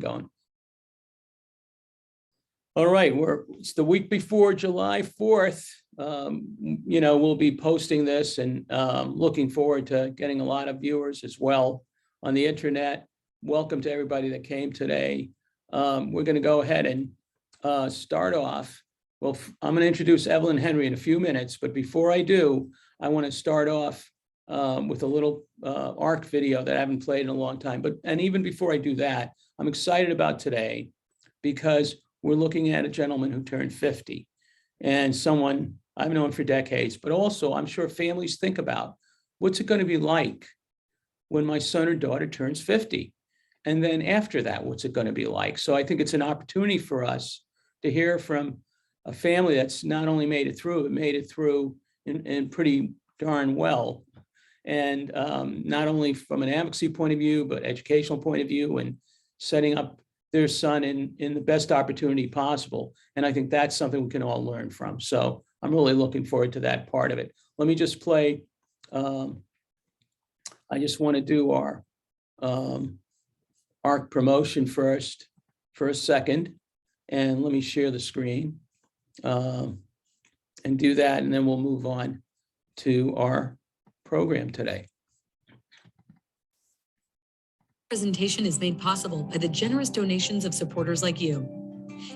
going. All right, it's the week before July 4th. We'll be posting this and looking forward to getting a lot of viewers as well on the internet. Welcome to everybody that came today. We're going to go ahead and start off. Well, I'm going to introduce Evelyn Henry in a few minutes, but before I do, I want to start off with a little ARC video that I haven't played in a long time. And even before I do that, I'm excited about today because we're looking at a gentleman who turned 50 and someone I've known for decades, but also I'm sure families think about what's it going to be like when my son or daughter turns 50? And then after that, what's it going to be like? So I think it's an opportunity for us to hear from a family that's not only made it through, but made it through in pretty darn well. And not only from an advocacy point of view, but educational point of view and setting up their son in the best opportunity possible. And I think that's something we can all learn from. So I'm really looking forward to that part of it. Let me just play. I just want to do our ARC promotion first for a second. And let me share the screen and do that. And then we'll move on to our program today. Presentation is made possible by the generous donations of supporters like you.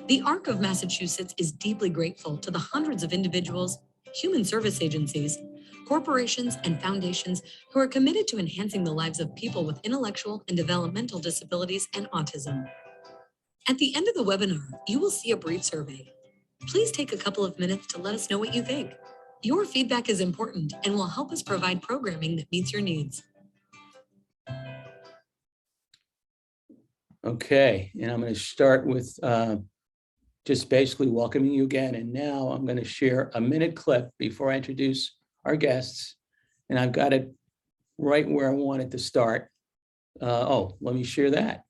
The ARC of Massachusetts is deeply grateful to the hundreds of individuals, human service agencies, corporations, and foundations who are committed to enhancing the lives of people with intellectual and developmental disabilities and autism. At the end of the webinar, you will see a brief survey. Please take a couple of minutes to let us know what you think. Your feedback is important and will help us provide programming that meets your needs. Okay, and I'm going to start with just basically welcoming you again. And now I'm going to share a minute clip before I introduce our guests. And I've got it right where I want it to start. Let me share that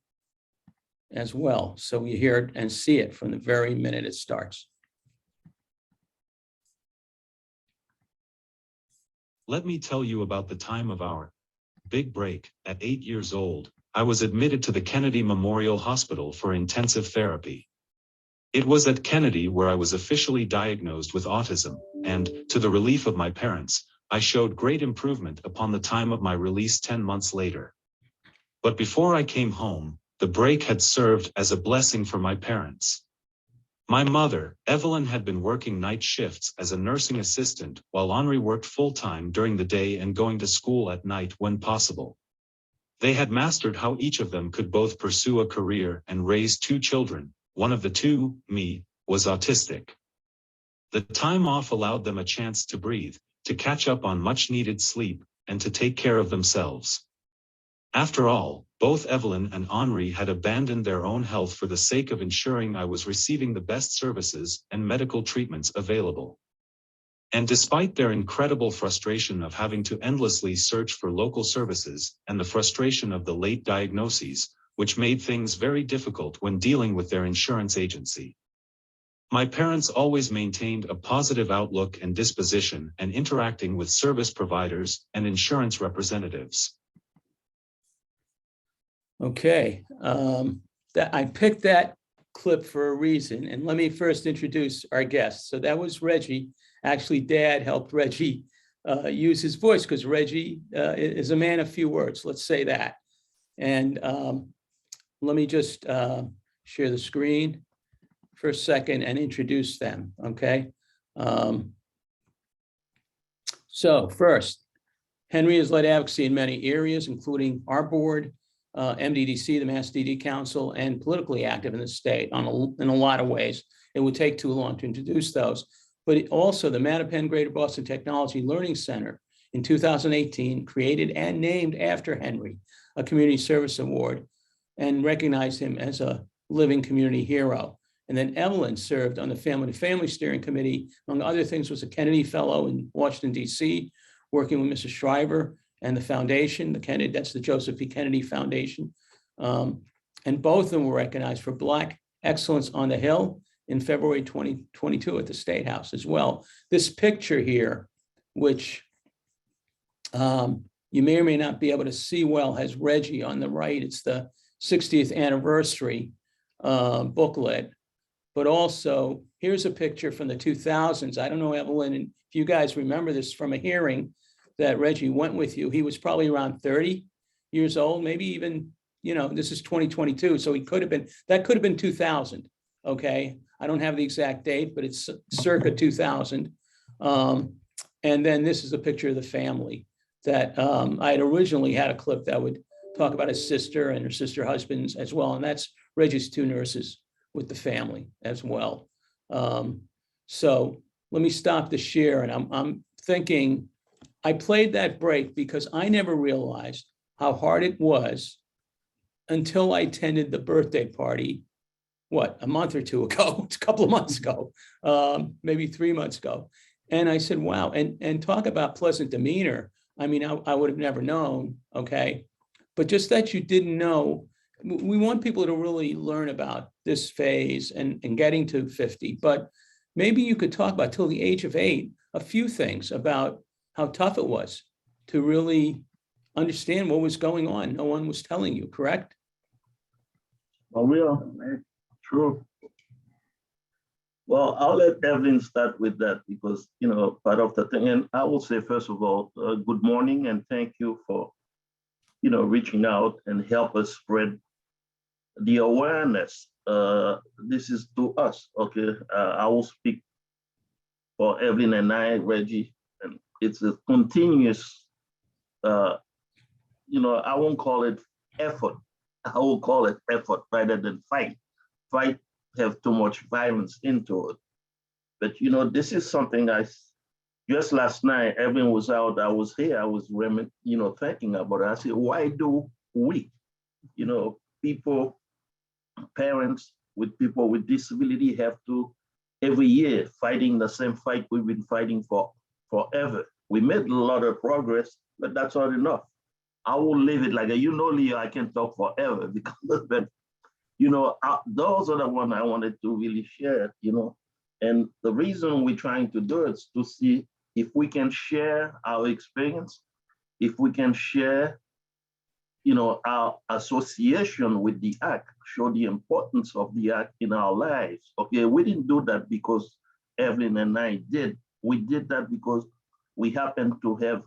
as well. So you hear it and see it from the very minute it starts. Let me tell you about the time of our big break. At 8 years old, I was admitted to the Kennedy Memorial Hospital for intensive therapy. It was at Kennedy where I was officially diagnosed with autism, and, to the relief of my parents, I showed great improvement upon the time of my release 10 months later. But before I came home, the break had served as a blessing for my parents. My mother, Evelyn, had been working night shifts as a nursing assistant, while Henri worked full-time during the day and going to school at night when possible. They had mastered how each of them could both pursue a career and raise 2 children. One of the 2, me, was autistic. The time off allowed them a chance to breathe, to catch up on much-needed sleep, and to take care of themselves. After all, both Evelyn and Henri had abandoned their own health for the sake of ensuring I was receiving the best services and medical treatments available. And despite their incredible frustration of having to endlessly search for local services and the frustration of the late diagnoses, which made things very difficult when dealing with their insurance agency, my parents always maintained a positive outlook and disposition and interacting with service providers and insurance representatives. Okay, I picked that clip for a reason, and let me first introduce our guest. So that was Reggie. Actually, Dad helped Reggie use his voice because Reggie is a man of few words, let's say that. And let me just share the screen for a second and introduce them, okay? So first, Henry has led advocacy in many areas, including our board, MDDC, the Mass DD Council, and politically active in the state in a lot of ways. It would take too long to introduce those. But also the Mattapan Greater Boston Technology Learning Center in 2018 created and named after Henry a Community Service Award and recognized him as a living community hero. And then Evelyn served on the Family to Family Steering Committee, among other things, was a Kennedy Fellow in Washington, D.C., working with Mrs. Shriver and the foundation, that's the Joseph P. Kennedy Foundation. And both of them were recognized for Black Excellence on the Hill in February 2022 at the State House as well. This picture here, which you may or may not be able to see well, has Reggie on the right. It's the 60th anniversary booklet. But also, here's a picture from the 2000s. I don't know, Evelyn, if you guys remember this from a hearing that Reggie went with you. He was probably around 30 years old, maybe even, this is 2022. So that could have been 2000. Okay. I don't have the exact date, but it's circa 2000. And then this is a picture of the family that I had originally had a clip that would talk about his sister and her sister husbands as well. And that's Reggie's two nurses with the family as well. So let me stop the share. And I'm thinking, I played that break because I never realized how hard it was until I attended the birthday party, a month or two ago, a couple of months ago, maybe 3 months ago. And I said, wow, and talk about pleasant demeanor. I mean, I would have never known, okay? But just that you didn't know, we want people to really learn about this phase and getting to 50, but maybe you could talk about till the age of 8, a few things about how tough it was to really understand what was going on. No one was telling you, correct? Well, true. Well, I'll let Evelyn start with that because, part of the thing, and I will say, first of all, good morning and thank you for, reaching out and help us spread the awareness. This is to us, okay? I will speak for Evelyn and I, Reggie, and it's a continuous, I won't call it effort. I will call it effort rather than fight. Fight have too much violence into it. But, this is something just last night, Evelyn was out, I was here, I was, thinking about it. I said, why do we, people, parents with people with disability have to every year fighting the same fight we've been fighting for forever. We made a lot of progress, but that's not enough. I will leave it like, Leo, I can talk forever because but, those are the ones I wanted to really share, and the reason we're trying to do it is to see if we can share our experience, if we can share our association with the act, show the importance of the act in our lives. Okay, we didn't do that because Evelyn and I did. We did that because we happen to have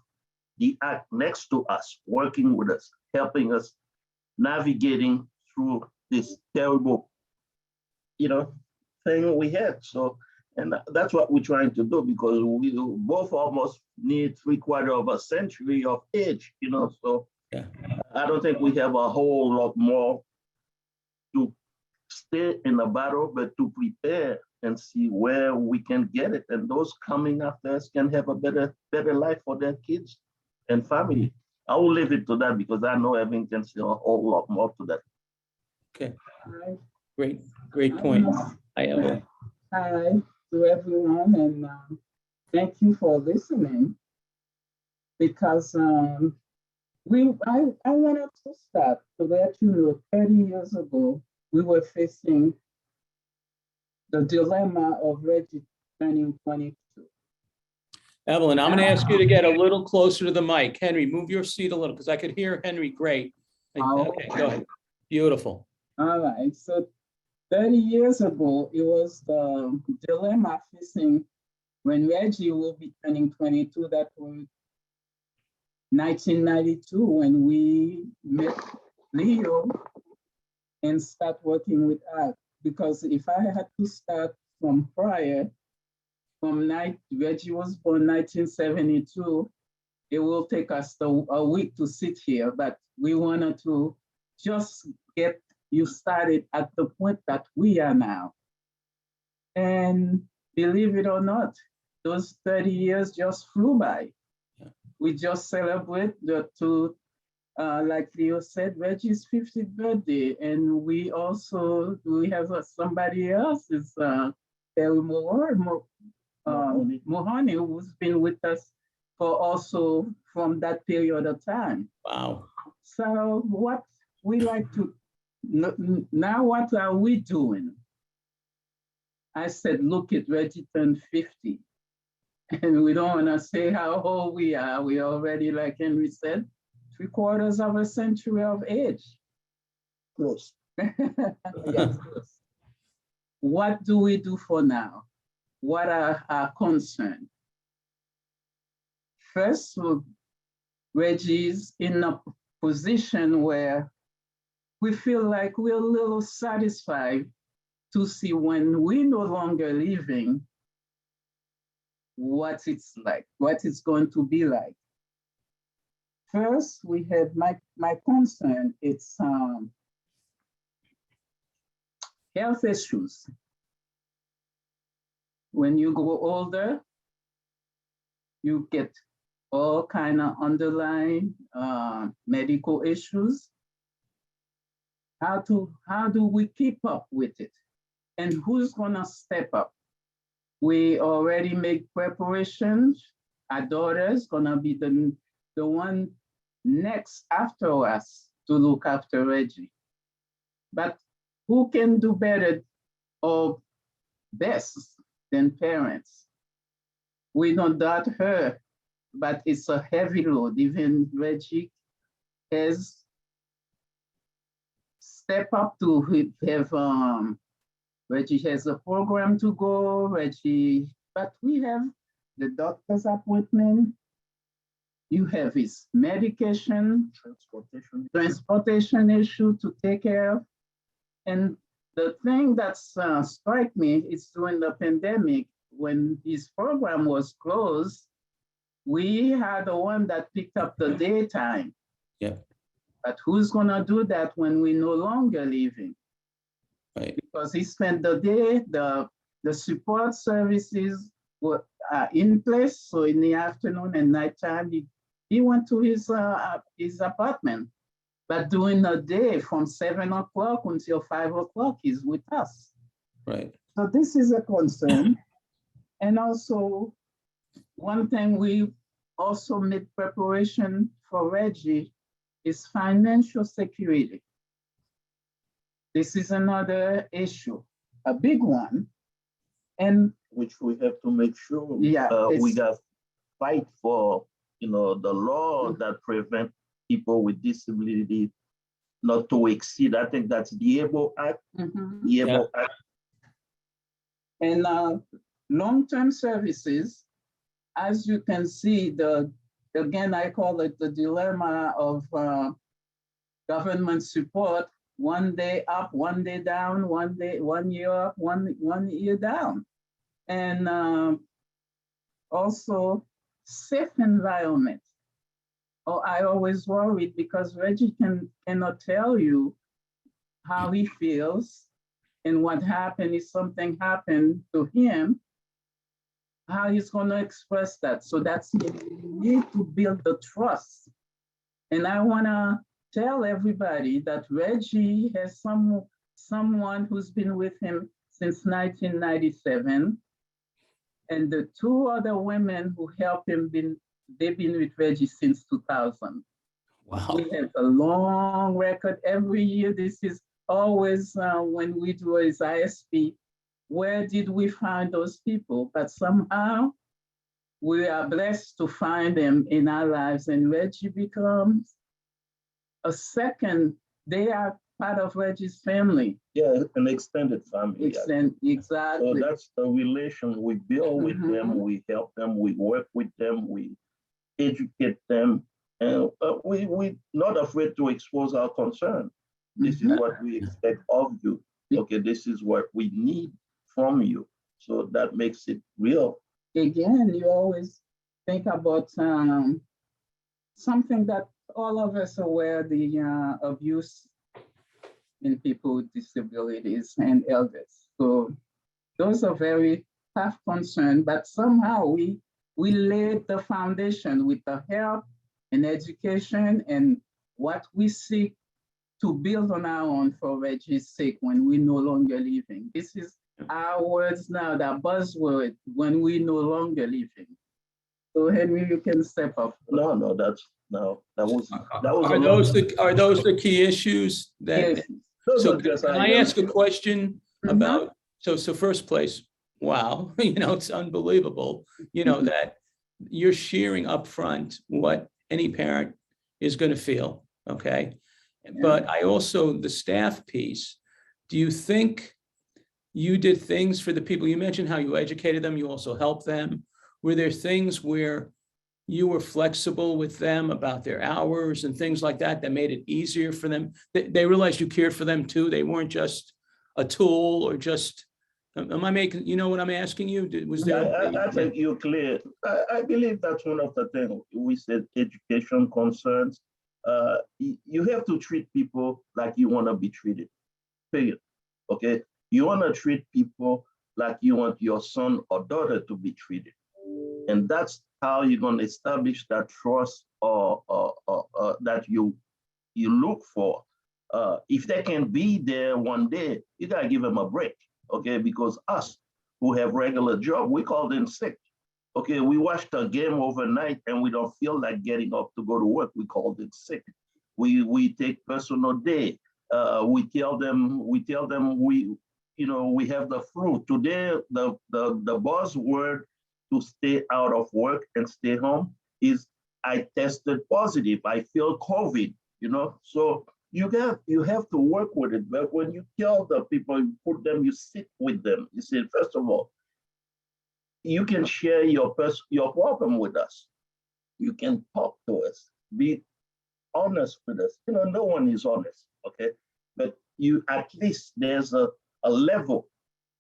the act next to us, working with us, helping us navigating through this terrible, thing we had. So, and that's what we're trying to do because we both almost need 3/4 of a century of age, so yeah. I don't think we have a whole lot more to stay in the battle, but to prepare and see where we can get it. And those coming after us can have a better life for their kids and family. I will leave it to that because I know Evan can say a whole lot more to that. Okay, Hi. great point. I Hi to everyone, and thank you for listening. Because I wanted to start to let you know, 30 years ago, we were facing the dilemma of Reggie turning 22. Evelyn, I'm going to ask you to get a little closer to the mic. Henry, move your seat a little because I could hear Henry great. Okay, go ahead. Beautiful. All right, so 30 years ago, it was the dilemma facing when Reggie will be turning 22. That was 1992 when we met Leo and start working with art. Because if I had to start from prior, Reggie was born 1972, it will take us a week to sit here, but we wanted to just get you started at the point that we are now. And believe it or not, those 30 years just flew by. Yeah. We just celebrate like Leo said, Reggie's 50th birthday. And we have somebody else, is Terry Mohani, who's been with us for also from that period of time. Wow. So what we like to, now what are we doing? I said, look at Reggie turned 50. And we don't want to say how old we are. We already, like Henry said, 3/4 of a century of age. close. Yes, close. What do we do for now? What are our concerns? First, Reggie's in a position where we feel like we're a little satisfied to see when we're no longer living, what it's like, what it's going to be like. First, we have my concern, it's health issues. When you grow older, you get all kind of underlying medical issues. How do we keep up with it? And who's gonna step up? We already make preparations. Our daughter's gonna be the one next after us to look after Reggie. But who can do better or best than parents? We don't doubt her, but it's a heavy load. Even Reggie has stepped up to have, Reggie has a program to go, but we have the doctor's appointment. You have his medication, transportation issue to take care of. And the thing that's struck me is during the pandemic, when his program was closed, we had the one that picked up the daytime. Yeah. But who's gonna do that when we're no longer living? Right. Because he spent the day, the support services were in place. So in the afternoon and nighttime, he went to his apartment. But during the day, from 7 o'clock until 5 o'clock, he's with us. Right. So this is a concern. And also, one thing we also made preparation for Reggie is financial security. This is another issue, a big one. And which we have to make sure we it's- got fight for, the law that prevent people with disability not to exceed. I think that's the ABLE Act. The ABLE Act. And long-term services, as you can see, again, I call it the dilemma of government support. One day up, one day down, 1 year up, one year down. And also safe environment. Oh, I always worried because Reggie cannot tell you how he feels and what happened if something happened to him, how he's going to express that. So that's, you need to build the trust. And I want to tell everybody that Reggie has someone who's been with him since 1997. And the two other women who helped him, they've been with Reggie since 2000. Wow. We have a long record every year. This is always when we do his ISP, where did we find those people? But somehow we are blessed to find them in our lives, and Reggie becomes a second, they are part of Reggie's family. Yeah, an extended family. Exactly. So that's the relation we build with them. We help them, we work with them, we educate them, and we're not afraid to expose our concern. This is what we expect of you. Okay, this is what we need from you. So that makes it real. Again, you always think about something that all of us are aware, the abuse in people with disabilities and elders. So those are very tough concerns, but somehow we laid the foundation with the help and education and what we seek to build on our own for Reggie's sake when we're no longer living. This is our words now, that buzzword, when we're no longer living. So Henry, you can step up. No, that was Are those the key issues that? Yes. So can I ask a question about, so first place, wow, it's unbelievable, that you're sharing upfront what any parent is going to feel, okay? But I also, the staff piece, do you think you did things for the people? You mentioned how you educated them, you also helped them. Were there things where you were flexible with them about their hours and things like that that made it easier for them? They realized you cared for them too. They weren't just a tool or just, am I making, you know what I'm asking you? Was there? I think you're clear. I believe that's one of the things we said, education concerns. You have to treat people like you want to be treated, period. Okay? You want to treat people like you want your son or daughter to be treated. And that's how you're going to establish that trust or that you look for. If they can be there one day, you got to give them a break, okay? Because us who have regular job, we call them sick. Okay, we watched a game overnight and we don't feel like getting up to go to work. We call it sick. We take personal day. We tell them we have the flu. Today, the buzzword to stay out of work and stay home is I tested positive. I feel COVID, So you have to work with it. But when you tell the people, you put them, you sit with them. You say, first of all, you can share your problem with us. You can talk to us. Be honest with us. No one is honest, okay? But you at least there's a level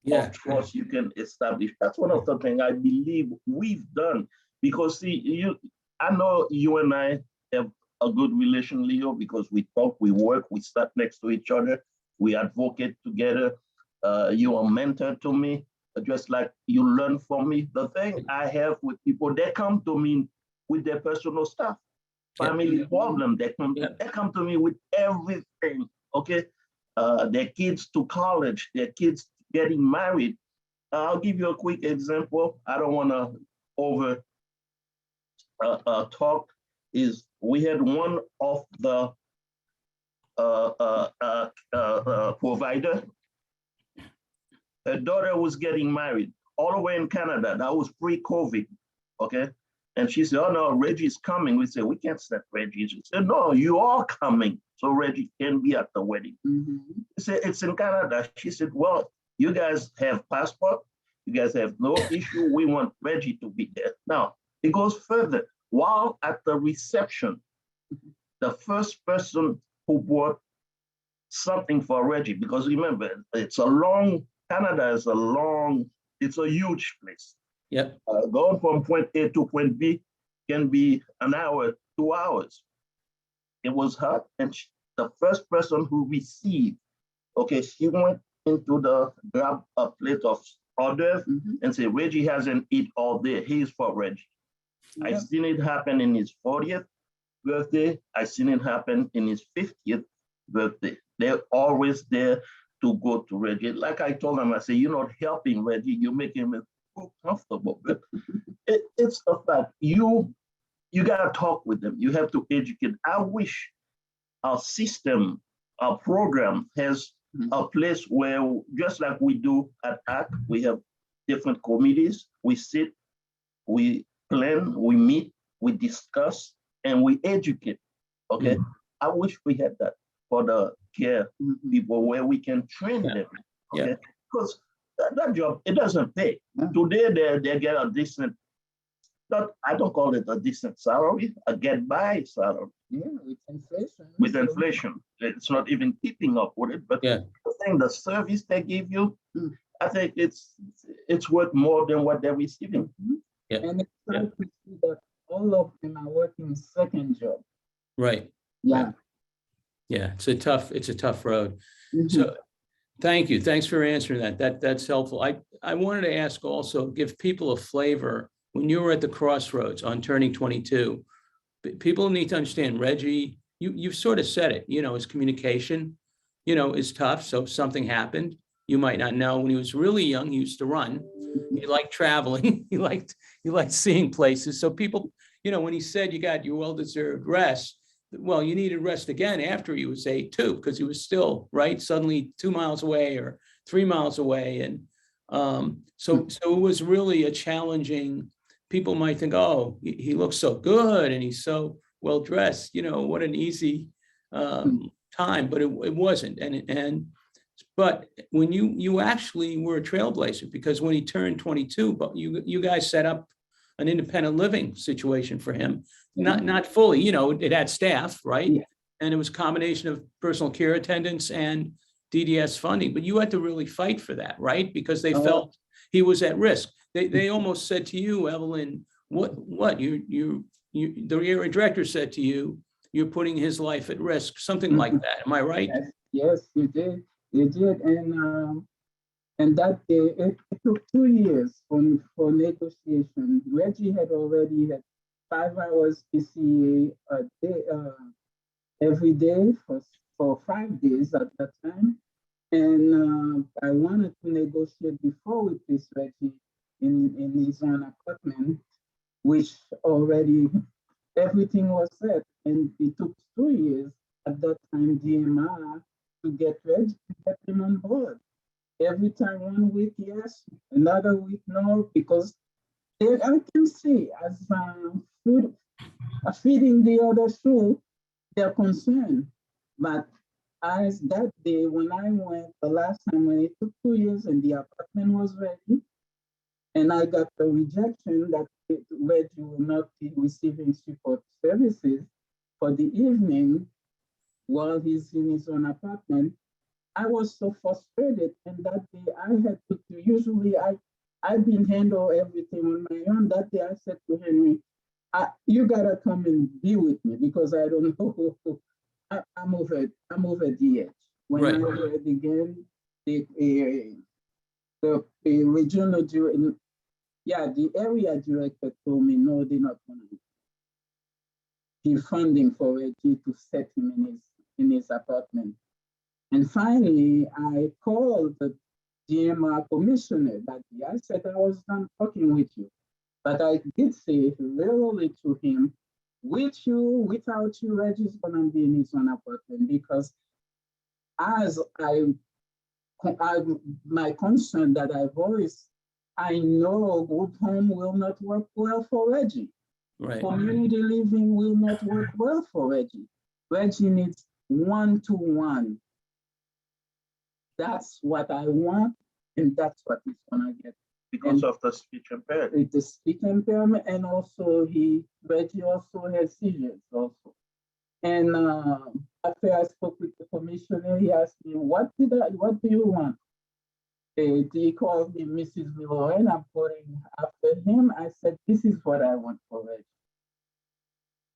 of trust you can establish. That's one of the things I believe we've done. Because I know you and I have a good relation, Leo, because we talk, we work, we sat next to each other, we advocate together. You're a mentor to me, just like you learn from me. The thing I have with people, they come to me with their personal stuff, family problem. They come to me with everything, okay? Their kids to college, their kids getting married. I'll give you a quick example. I don't want to over talk. Is we had one of the provider. Her daughter was getting married all the way in Canada. That was pre-COVID, okay? And she said, "Oh no, Reggie's coming." We said, "We can't send Reggie." She said, "No, you are coming, so Reggie can be at the wedding." Mm-hmm. I said, "It's in Canada." She said, "Well, you guys have passport. You guys have no issue. We want Reggie to be there." Now, it goes further. While at the reception, the first person who bought something for Reggie, because remember, Canada is it's a huge place. Yep. Going from point A to point B can be an hour, 2 hours. It was hot, and the first person who received, okay, she went into grab a plate of hors d'oeuvre and say, "Reggie hasn't eaten all day. Here's for Reggie." Yeah. I've seen it happen in his 40th birthday. I've seen it happen in his 50th birthday. They're always there to go to Reggie. Like I told him, I said, "You're not helping Reggie. You're making him so comfortable." But it's the fact. You got to talk with them. You have to educate. I wish our system, our program has a place where, just like we do at ACT, we have different committees. We sit, we plan, we meet, we discuss, and we educate, okay? I wish we had that for the care people where we can train them, okay? Because that job, it doesn't pay. Today, they get a decent, I don't call it a decent salary, a get-by salary. Yeah, with inflation. With inflation, it's not even keeping up with it, but I think the service they give you, I think it's worth more than what they're receiving. And it's nice to see that all of them are working second job. Right. Yeah. Yeah, it's a tough road. So thank you. Thanks for answering that. That's helpful. I wanted to ask also, give people a flavor. When you were at the crossroads on turning 22, people need to understand, Reggie, you've sort of said it, his communication, is tough. So if something happened, you might not know. When he was really young, he used to run. He liked traveling. He liked seeing places. So people, when he said you got your well-deserved rest, well, you needed rest again after he was 8 too, because he was still suddenly 2 miles away or 3 miles away. And so it was really a challenging. People might think, oh, he looks so good and he's so well dressed. What an easy time, but it wasn't. But when you actually were a trailblazer, because when he turned 22, but you guys set up an independent living situation for him, not fully, it had staff, right? Yeah. And it was a combination of personal care attendants and DDS funding, but you had to really fight for that, right? Because they felt he was at risk. They almost said to you, Evelyne, the area director said to you, you're putting his life at risk, something like that. Am I right? Yes, you did. You did, and that day it took 2 years for negotiation. Reggie had already had 5 hours PCA a day, every day for 5 days at that time, and I wanted to negotiate before we placed Reggie in his own apartment, which already everything was set, and it took 2 years at that time DMR to get Reggie, to get him on board. Every time 1 week, yes, another week, no, because I can see as feeding the other shoe, they're concerned. But as that day when I went the last time, when it took 2 years and the apartment was ready, and I got the rejection that Reggie will not be receiving support services for the evening while he's in his own apartment, I was so frustrated. And that day I had to usually I've been handle everything on my own. That day I said to Henry, you gotta come and be with me because I don't know. I'm over the edge. When I heard again, the regional director, the area director told me, no, they're not gonna give funding for Reggie to set him in his apartment. And finally, I called the GMR commissioner that day. I said I was done talking with you, but I did say literally to him, with you, without you, Reggie's gonna be in his own apartment, because as my concern that I voiced, I know group home will not work well for Reggie. Right. Community living will not work well for Reggie. Reggie needs one-to-one. That's what I want, and that's what he's gonna get. Because of the speech impairment. With the speech impairment, and also Reggie also has seizures also. And after I spoke with the commissioner, he asked me, what do you want? He called me Mrs. Milorin. I'm putting after him. I said, this is what I want for Reggie.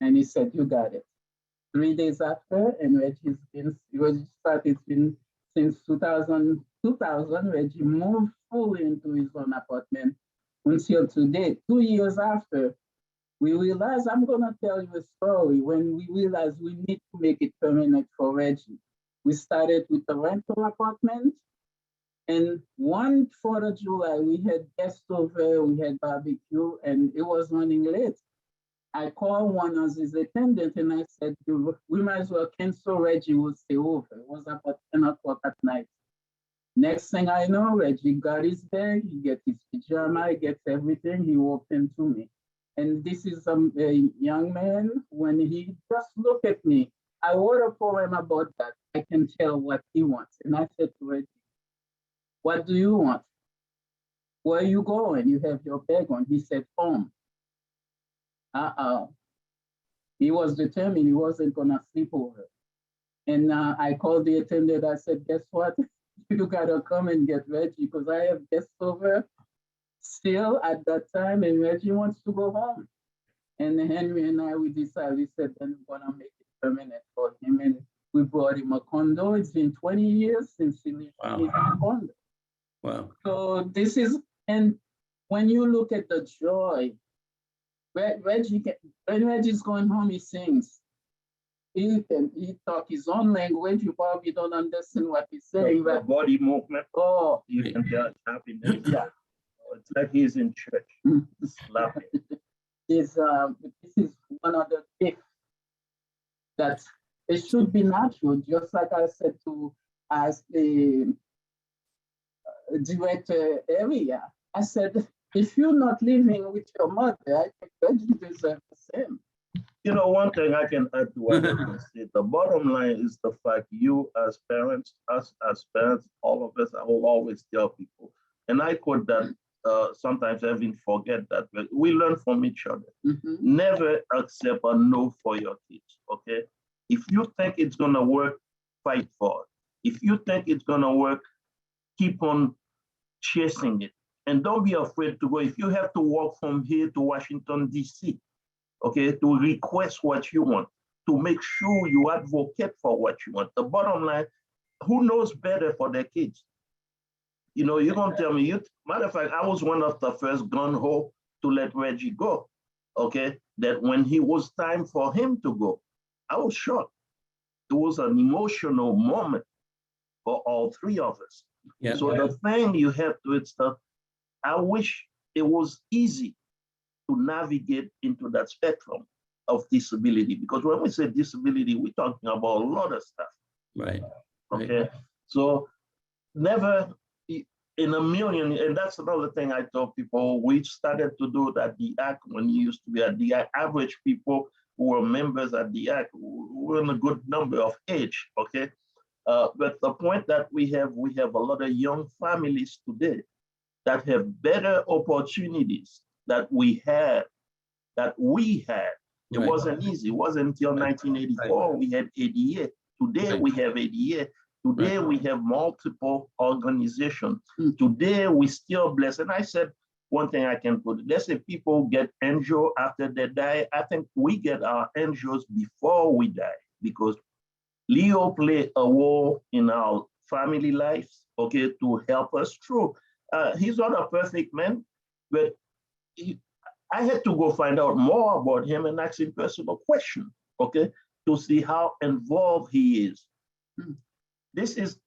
And he said, you got it. 3 days after, and Reggie started since 2000, Reggie moved fully into his own apartment until today. 2 years after, we realized, I'm gonna tell you a story, when we realized we need to make it permanent for Reggie. We started with a rental apartment, and one 4th of July, we had guests over, we had barbecue, and it was running late. I called one of his attendants and I said, we might as well cancel Reggie, will stay over. It was about 10 o'clock at night. Next thing I know, Reggie got his bag, he gets his pajama, he gets everything, he walked into me. And this is a young man, when he just looked at me, I wrote a poem about that. I can tell what he wants. And I said to Reggie, what do you want? Where are you going? You have your bag on. He said, home. He was determined he wasn't gonna sleep over. And I called the attendant, I said, guess what? You gotta come and get Reggie, because I have guests over still at that time, and Reggie wants to go home. And Henry and I, we decided, we said, then we're gonna make it permanent for him. And we brought him a condo. It's been 20 years since he lived in a condo. Wow. So this is, and when you look at the joy, when Reggie's going home, he sings. He talk his own language. You probably don't understand what he's saying. The But body movement, oh, you can tell happiness. yeah. It's like he's in church, laughing. This is one of the gifts that it should be natural. Just like I said to as the director area, I said, if you're not living with your mother, I think Reggie deserves the same. one thing I can add to what I can say, the bottom line is the fact you as parents, us as parents, all of us, I will always tell people, and I quote that sometimes I even forget that, but we learn from each other. Never accept a no for your kids, okay? If you think it's gonna work, fight for it. If you think it's gonna work, keep on chasing it. And don't be afraid to go. If you have to walk from here to Washington, D.C., okay, to request what you want, to make sure you advocate for what you want. The bottom line, who knows better for their kids? You're gonna tell me, matter of fact, I was one of the first gung-ho to let Reggie go, okay? That when it was time for him to go, I was shocked. It was an emotional moment for all three of us. Yeah. So the thing you have to, I wish it was easy to navigate into that spectrum of disability, because when we say disability, we're talking about a lot of stuff. Right. Okay. So never in a million, and that's another thing I tell people, we started to do that the act when you used to be at the average people who were members at the act were in a good number of age. Okay. But the point that we have a lot of young families today that have better opportunities that we had. It Right. wasn't easy. It wasn't until 1984 we had ADA. Today we have ADA. Today we have multiple organizations. Today we still blessed. And I said one thing I can put. Let's say people get injured after they die. I think we get our injuries before we die, because Leo played a role in our family lives, okay, to help us through. He's not a perfect man, but I had to go find out more about him and ask him personal questions, okay, to see how involved he is. This is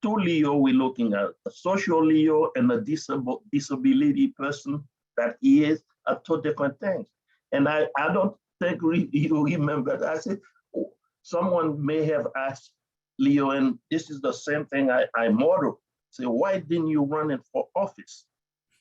two Leo we're looking at, a social Leo and a disability person that he is, are two different things. And I don't think you remember that. I said, someone may have asked Leo, and this is the same thing I model. Say, why didn't you run it for office?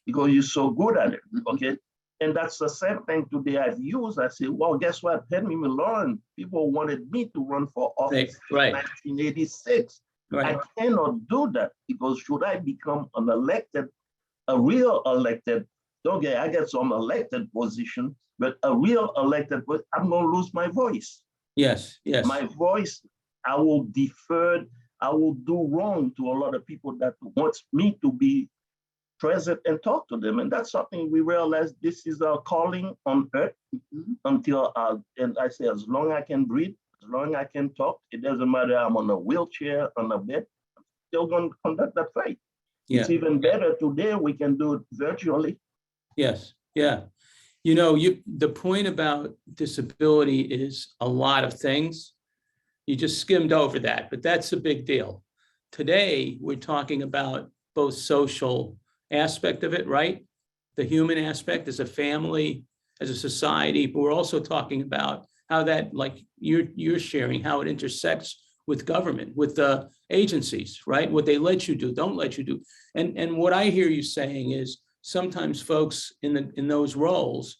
Because you're so good at it, okay? And that's the same thing today I've used. I say, well, guess what? Henry and Evelyne Milorin, people wanted me to run for office in 1986. Right. I cannot do that, because should I become a real elected, I get some elected position, but a real elected, I'm gonna lose my voice. Yes. Yes. My voice, I will defer, I will do wrong to a lot of people that wants me to be present and talk to them. And that's something we realize this is our calling on earth until, and I say, as long as I can breathe, as long as I can talk, it doesn't matter, I'm on a wheelchair, on a bed, I'm still going to conduct that fight. Yeah. It's even better today, we can do it virtually. Yes. Yeah. The point about disability is a lot of things. You just skimmed over that, but that's a big deal. Today, we're talking about both social aspect of it, right? The human aspect as a family, as a society, but we're also talking about how that, like you're sharing, how it intersects with government, with the agencies, right? What they let you do, don't let you do. And what I hear you saying is sometimes folks in those roles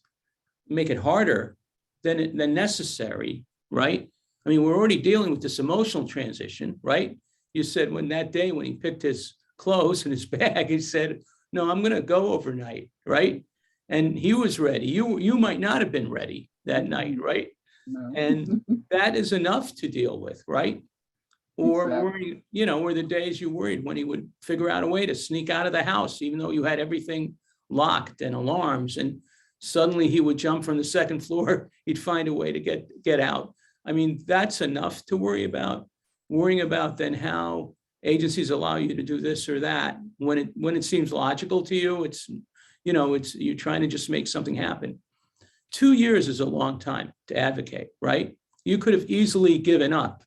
make it harder than necessary, right? I mean, we're already dealing with this emotional transition, right? You said when he picked his clothes and his bag, he said, no, I'm going to go overnight, right? And he was ready. You might not have been ready that night, right? No. And that is enough to deal with, right? Or Exactly. were the days you worried when he would figure out a way to sneak out of the house, even though you had everything locked and alarms, and suddenly he would jump from the second floor, he'd find a way to get out. I mean, that's enough to worry about. Worrying about then how agencies allow you to do this or that when it seems logical to you, it's you're trying to just make something happen. 2 years is a long time to advocate, right? You could have easily given up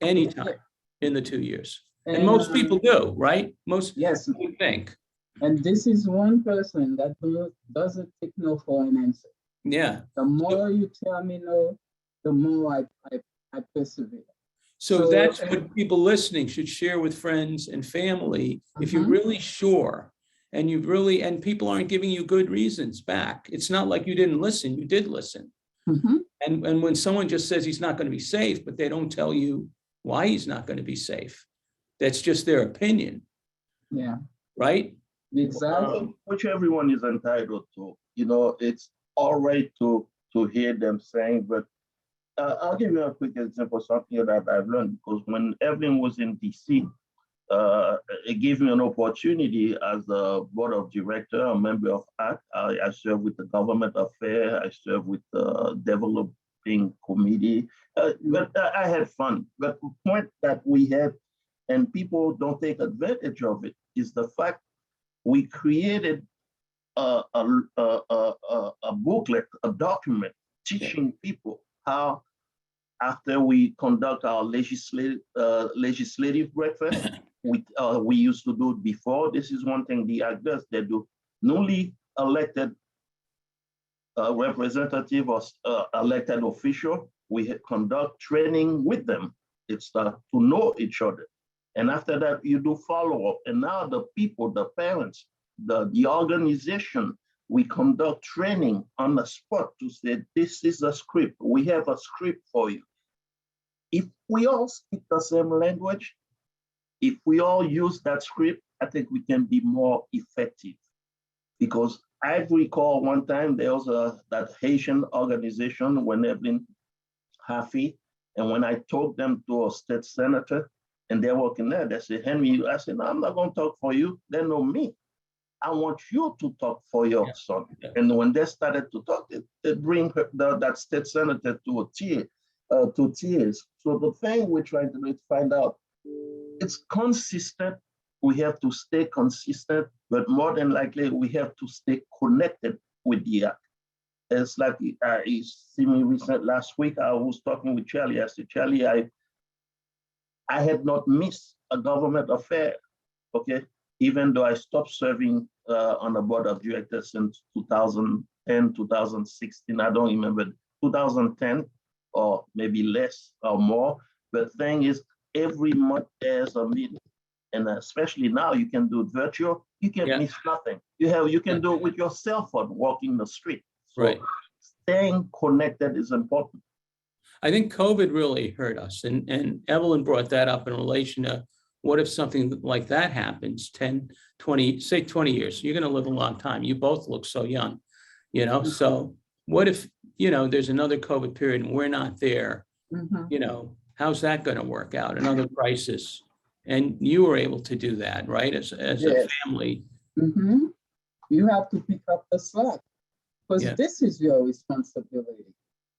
anytime in the 2 years. And most people do, right? Most yes, people think. and this is one person that doesn't take no for an answer. Yeah. The more you tell me no, the more I persevere. So that's what people listening should share with friends and family. If you're really sure and people aren't giving you good reasons back, it's not like you didn't listen, you did listen. And when someone just says he's not going to be safe, but they don't tell you why he's not going to be safe, that's just their opinion, Yeah, right? exactly. Which everyone is entitled to. You know, it's all right to hear them saying, but I'll give you a quick example, something that I've learned, because when Evelyn was in DC, it gave me an opportunity as a board of director, a member of ACT. I serve with the government affair. I serve with the developing committee. But I had fun. But the point that we had, and people don't take advantage of it, is the fact we created a booklet, a document teaching people how, after we conduct our legislative breakfast, we used to do it before. This is one thing the act does. They do newly elected representative or elected official. We conduct training with them. It's to know each other. And after that, you do follow up. And now the people, the parents, the organization, we conduct training on the spot to say, this is a script. We have a script for you. If we all speak the same language, if we all use that script, I think we can be more effective. Because I recall one time there was that Haitian organization when Evelyn Haffey, and when I took them to a state senator and they're working there, they said, Henry, I said, no, I'm not going to talk for you. They know me. I want you to talk for your son. Yeah. And when they started to talk, they bring that state senator to tears. So the thing we're trying to do is find out, it's consistent. We have to stay consistent, but more than likely, we have to stay connected with the act. It's like you see me last week, I was talking with Charlie. I said, Charlie, I had not missed a government affair, okay? Even though I stopped serving on the board of directors since 2010, 2016, I don't remember, 2010, or maybe less or more. But the thing is, every month there's a meeting. And especially now, you can do it virtual. You can miss nothing. You can do it with your cell phone, walking the street. So Right. Staying connected is important. I think COVID really hurt us. And Evelyn brought that up in relation to what if something like that happens 10, 20, say 20 years, you're going to live a long time. You both look so young, you know? So what if, you know, there's another COVID period and we're not there, you know, how's that going to work out? Another crisis. And you were able to do that, right? As a family. You have to pick up the slack because this is your responsibility.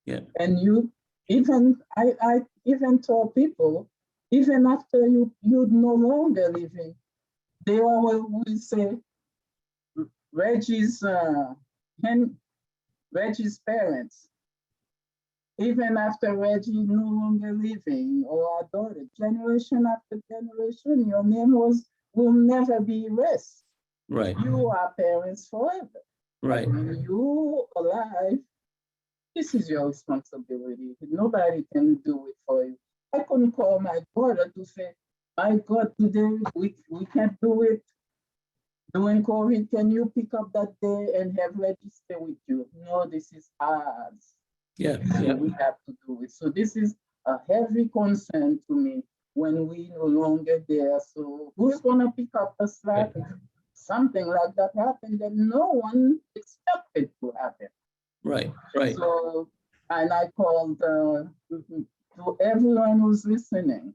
Yeah. And you even, I even told people, even after you no longer living, they always will say, Reggie's parents, even after Reggie no longer living, or our daughter, generation after generation, your name will never be erased. Right. You are parents forever. Right. When you alive, this is your responsibility. Nobody can do it for you. I couldn't call my daughter to say, my God, today we can't do it. During COVID, can you pick up that day and have Reggie stay with you? No, this is ours. Yeah. We have to do it. So this is a heavy concern to me when we no longer there. So who's gonna pick up the slack? If something like that happened that no one expected to happen. Right. So, and I called to everyone who's listening.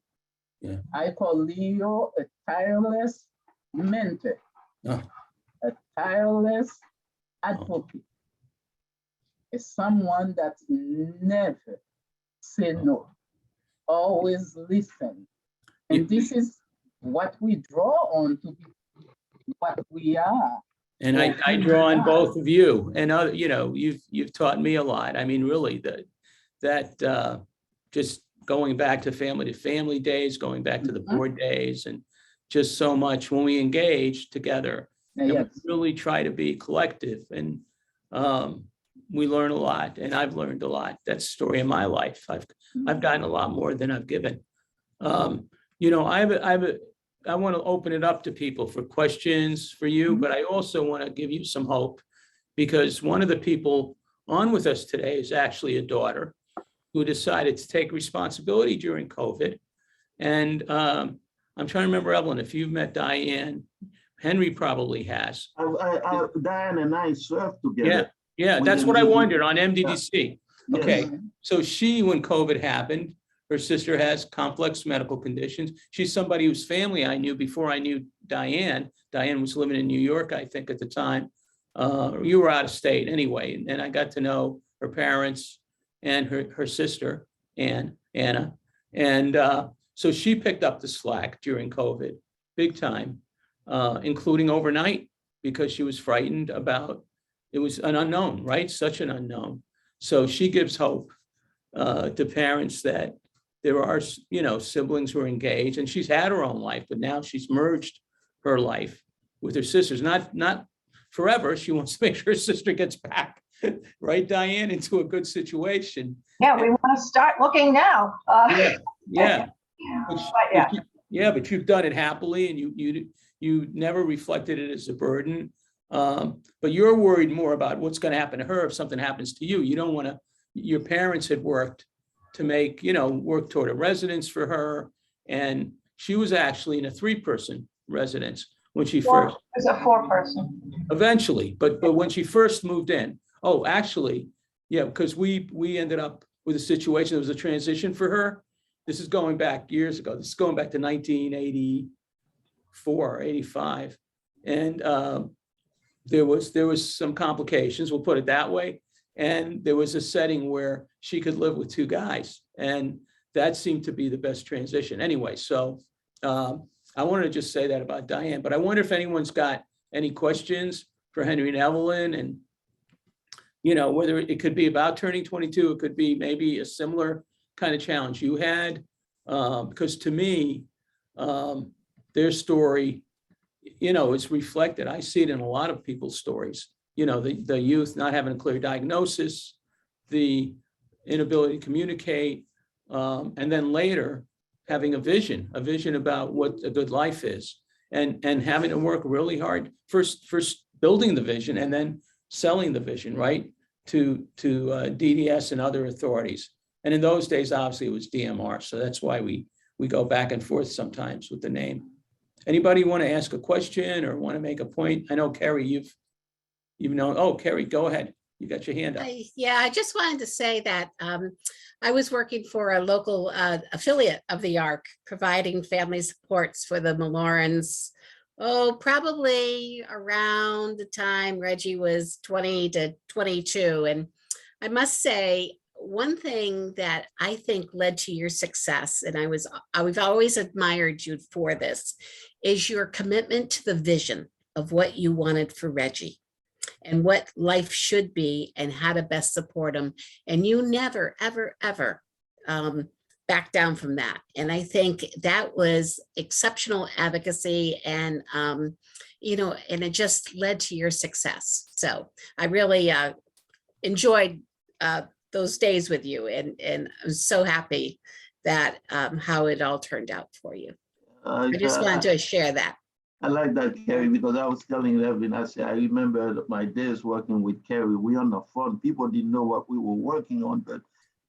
Yeah. I call Leo a tireless mentor, a tireless advocate. Is someone that never say no, always listen. And this is what we draw on to be what we are. And I draw on both of you and other, you know, you've taught me a lot. I mean, really that just going back to family days, going back to the board days, and just so much when we engage together, and we really try to be collective, and we learn a lot, and I've learned a lot. That's the story of my life. I've gotten a lot more than I've given. You know, I want to open it up to people for questions for you, but I also want to give you some hope, because one of the people on with us today is actually a daughter. who decided to take responsibility during COVID. And I'm trying to remember, Evelyn, if you've met Diane. Henry probably has. Diane and I served Yeah, together. yeah, that's what I wondered on MDDC. Yes. Okay, so she, when COVID happened, her sister has complex medical conditions. She's somebody whose family I knew before I knew Diane. Diane was living in New York, I think, at the time. You were out of state anyway, and I got to know her parents and her sister, Anna. And so she picked up the slack during COVID, big time, including overnight, because she was frightened about, it was an unknown, right? Such an unknown. So she gives hope to parents that there are, siblings who are engaged, and she's had her own life, but now she's merged her life with her sisters. Not forever. She wants to make sure her sister gets back, right, Diane, into a good situation. Yeah, we want to start looking now. Yeah. But yeah. But you've done it happily, and you never reflected it as a burden. But you're worried more about what's going to happen to her if something happens to you. You don't want to. Your parents had worked to make, work toward a residence for her, and she was actually in a 3-person residence when she first. It's a 4-person. Eventually, but when she first moved in. Oh, actually, yeah, because we ended up with a situation. There was a transition for her. This is going back years ago. This is going back to 1984, 85. And there was some complications, we'll put it that way. And there was a setting where she could live with 2 guys. And that seemed to be the best transition. Anyway, so I wanted to just say that about Diane, but I wonder if anyone's got any questions for Henry and Evelyne, and whether it could be about turning 22, it could be maybe a similar kind of challenge you had, because to me, their story, is reflected. I see it in a lot of people's stories. The youth not having a clear diagnosis, the inability to communicate, and then later having a vision about what a good life is, and having to work really hard, first building the vision and then selling the vision, right, to DDS and other authorities. And in those days, obviously, it was DMR. So that's why we go back and forth sometimes with the name. Anybody want to ask a question or want to make a point? I know, Carrie, you've known. Oh, Carrie, go ahead. You got your hand up. Yeah, I just wanted to say that I was working for a local affiliate of the ARC, providing family supports for the Milorins. Oh, probably around the time Reggie was 20 to 22. And I must say, one thing that I think led to your success, and I've always admired you for this, is your commitment to the vision of what you wanted for Reggie and what life should be and how to best support him. And you never, ever, ever back down from that. And I think that was exceptional advocacy, and and it just led to your success. So I really enjoyed those days with you, and I'm so happy that how it all turned out for you. I just wanted to share that. I like that, Carrie, because I was telling Evelyne, I remember my days working with Carrie. We on the phone, people didn't know what we were working on, but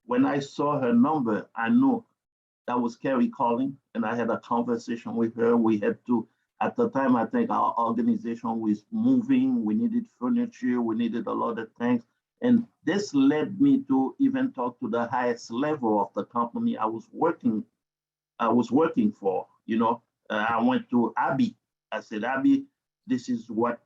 when I saw her number, I knew that was Carrie calling, and I had a conversation with her. We had to, at the time, I think our organization was moving, we needed furniture, we needed a lot of things. And this led me to even talk to the highest level of the company I was working for, I went to Abby. I said, Abby, this is what,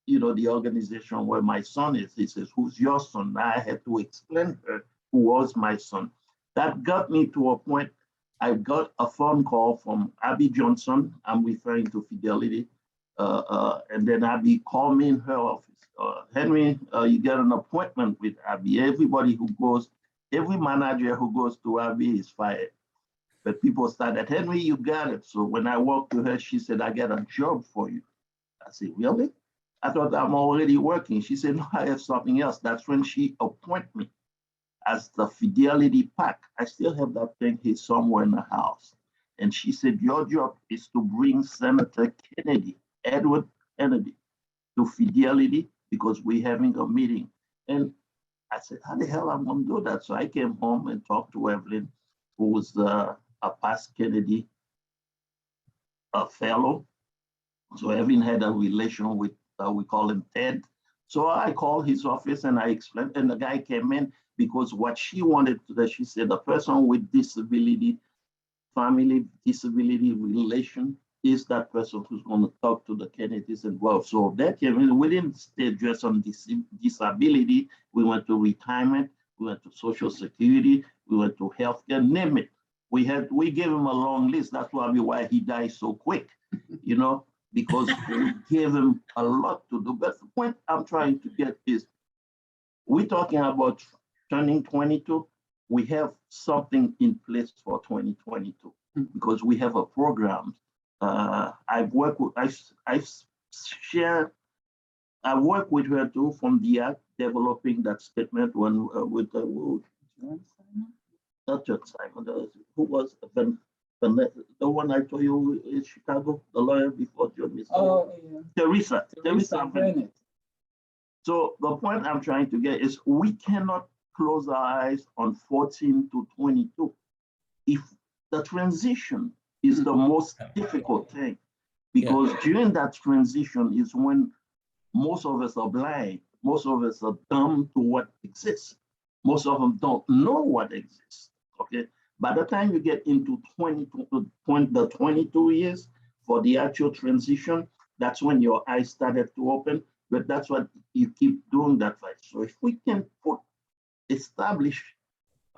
the organization where my son is. He says, who's your son? I had to explain to her who was my son. That got me to a point. I got a phone call from Abby Johnson. I'm referring to Fidelity. And then Abby called me in her office. Henry, you get an appointment with Abby. Every manager who goes to Abby is fired. But people started, Henry, you got it. So when I walked to her, she said, I got a job for you. I said, really? I thought I'm already working. She said, no, I have something else. That's when she appointed me as the Fidelity PAC. I still have that thing here somewhere in the house. And she said, your job is to bring Senator Kennedy, Edward Kennedy, to Fidelity, because we're having a meeting. And I said, how the hell I'm gonna do that? So I came home and talked to Evelyne, who was a past Kennedy fellow. So Evelyne had a relation with, we call him Ted. So I called his office and I explained, and the guy came in because what she wanted to do, she said, the person with disability, family disability relation is that person who's going to talk to the Kennedys involved. So that came in. We didn't stay just on disability. We went to retirement. We went to Social Security. We went to healthcare. Name it. We gave him a long list. That's probably why he died so quick, you know, because we gave him a lot to do. But the point I'm trying to get is, we're talking about turning 22. We have something in place for 2022 because we have a program. I've worked with, I've shared, I work with her too from the act, developing that statement when with the not John Simon, who was the one I told you in Chicago, the lawyer before John. Oh, yeah. Teresa Bennett. So the point I'm trying to get is, we cannot close our eyes on 14 to 22. If the transition is the most difficult thing, because during that transition is when most of us are blind, most of us are dumb to what exists. Most of them don't know what exists, okay? By the time you get into the 22 years for the actual transition, that's when your eyes started to open, but that's what you keep doing that fight. So if we can establish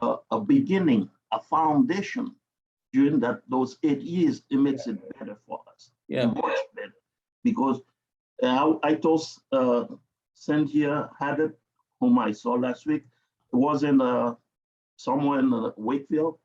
a beginning, a foundation during those 8 years, it makes it better for us. Yeah, much better. Because I told Cynthia Haddad, whom I saw last week, it was in somewhere in Wakefield.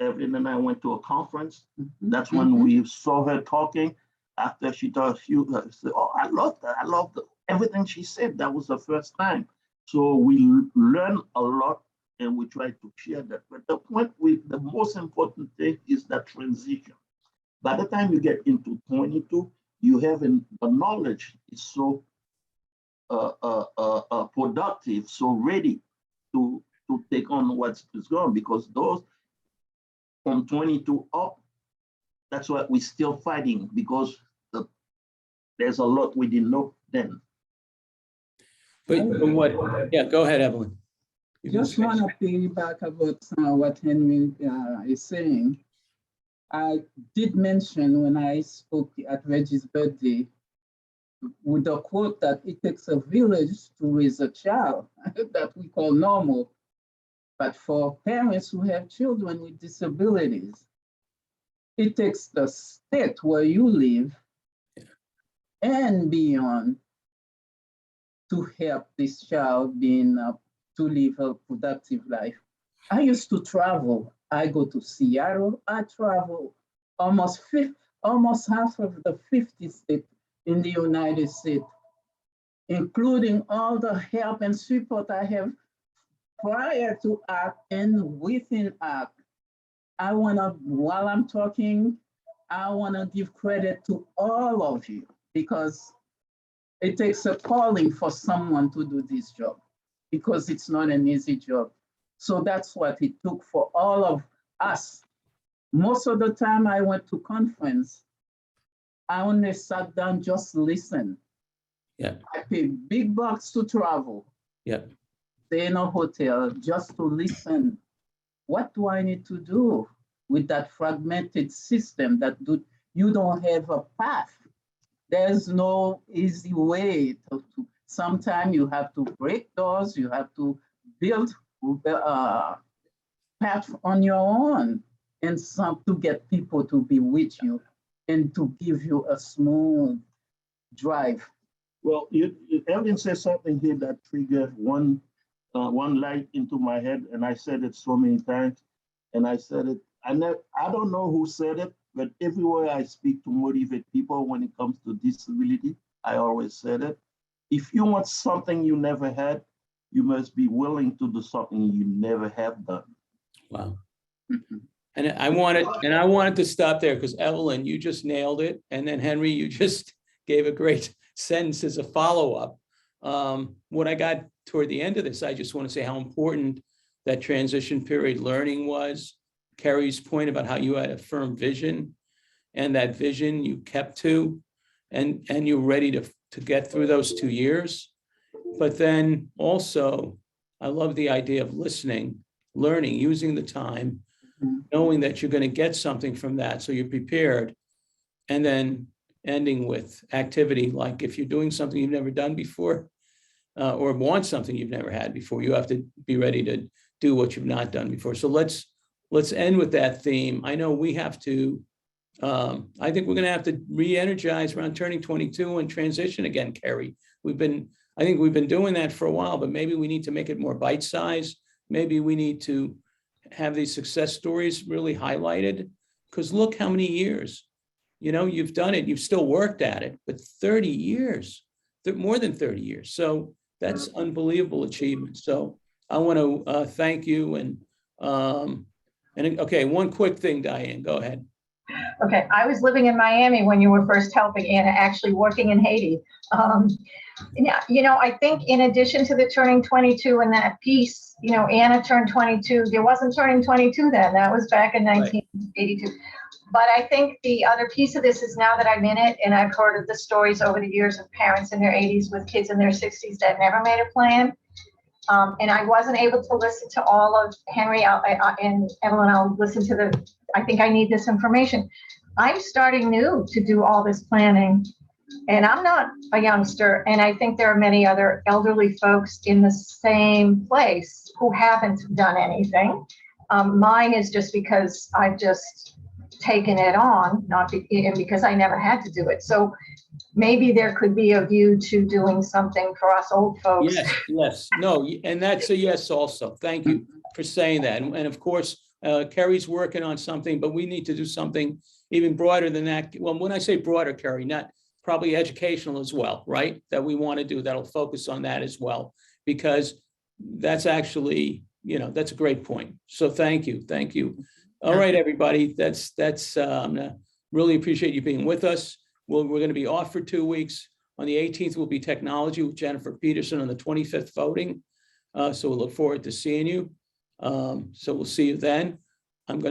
Evelyn and I went to a conference. That's when we saw her talking. After she told you, said, oh, I love that. I love everything she said. That was the first time. So we learn a lot and we try to share that. But the most important thing is that transition. By the time you get into 22, you have the knowledge is so productive, so ready to take on what's going, because those from 22 up, that's what we're still fighting, because there's a lot we didn't know then. but yeah, go ahead, Evelyne. Just want to piggyback about what Henry is saying. I did mention when I spoke at Reggie's birthday with the quote that it takes a village to raise a child that we call normal. But for parents who have children with disabilities, it takes the state where you live and beyond to help this child to live a productive life. I used to travel. I go to Seattle. I travel almost half of the 50 states in the United States, including all the help and support I have prior to ACT and within ACT. While I'm talking, I wanna give credit to all of you, because it takes a calling for someone to do this job, because it's not an easy job. So that's what it took for all of us. Most of the time I went to conference, I only sat down, just listen. Yeah. I paid big bucks to travel. Yeah. Stay in a hotel just to listen. What do I need to do with that fragmented system that you don't have a path? There's no easy way to sometimes you have to break doors, you have to build path on your own, and to get people to be with you and to give you a smooth drive. Well, Evelyne said something here that triggered one light into my head, and I said it so many times, and I said it, I don't know who said it, but everywhere I speak to motivate people when it comes to disability, I always said it. If you want something you never had, you must be willing to do something you never have done. Wow. And I wanted to stop there because Evelyne, you just nailed it. And then Henry, you just gave a great sentence as a follow-up. What I got toward the end of this, I just want to say how important that transition period learning was. Carrie's point about how you had a firm vision, and that vision you kept to, and you're ready to get through those 2 years. But then also, I love the idea of listening, learning, using the time, knowing that you're going to get something from that, so you're prepared. And then ending with activity, like if you're doing something you've never done before, or want something you've never had before, you have to be ready to do what you've not done before. So let's end with that theme. I know we have to, I think we're going to have to re-energize around turning 22 and transition again, Carrie. I think we've been doing that for a while, but maybe we need to make it more bite-sized. Maybe we need to have these success stories really highlighted, because look how many years, you've done it, you've still worked at it, but 30 years, more than 30 years. So that's unbelievable achievement. So I want to thank you. And okay, one quick thing, Diane, go ahead. Okay, I was living in Miami when you were first helping Anna, actually working in Haiti. Yeah, I think in addition to the turning 22 and that piece, Anna turned 22. There wasn't turning 22 then. That was back in 1982. Right. But I think the other piece of this is, now that I'm in it, and I've heard of the stories over the years of parents in their 80s with kids in their 60s that never made a plan. And I wasn't able to listen to all of Henry and Evelyn. I'll listen to I think I need this information. I'm starting new to do all this planning, and I'm not a youngster. And I think there are many other elderly folks in the same place who haven't done anything. Mine is just because I've just taken it on, because I never had to do it. So maybe there could be a view to doing something for us old folks. Yes, no, and that's a yes also. Thank you for saying that. And of course, Carrie's working on something, but we need to do something even broader than that. Well, when I say broader, Carrie, not probably educational as well, right? That we want to do, that'll focus on that as well, because that's actually, that's a great point. So thank you. All right, everybody, that's really appreciate you being with us. We're going to be off for 2 weeks. On the 18th will be technology with Jennifer Peterson, on the 25th voting. So we'll look forward to seeing you. So we'll see you then. I'm going to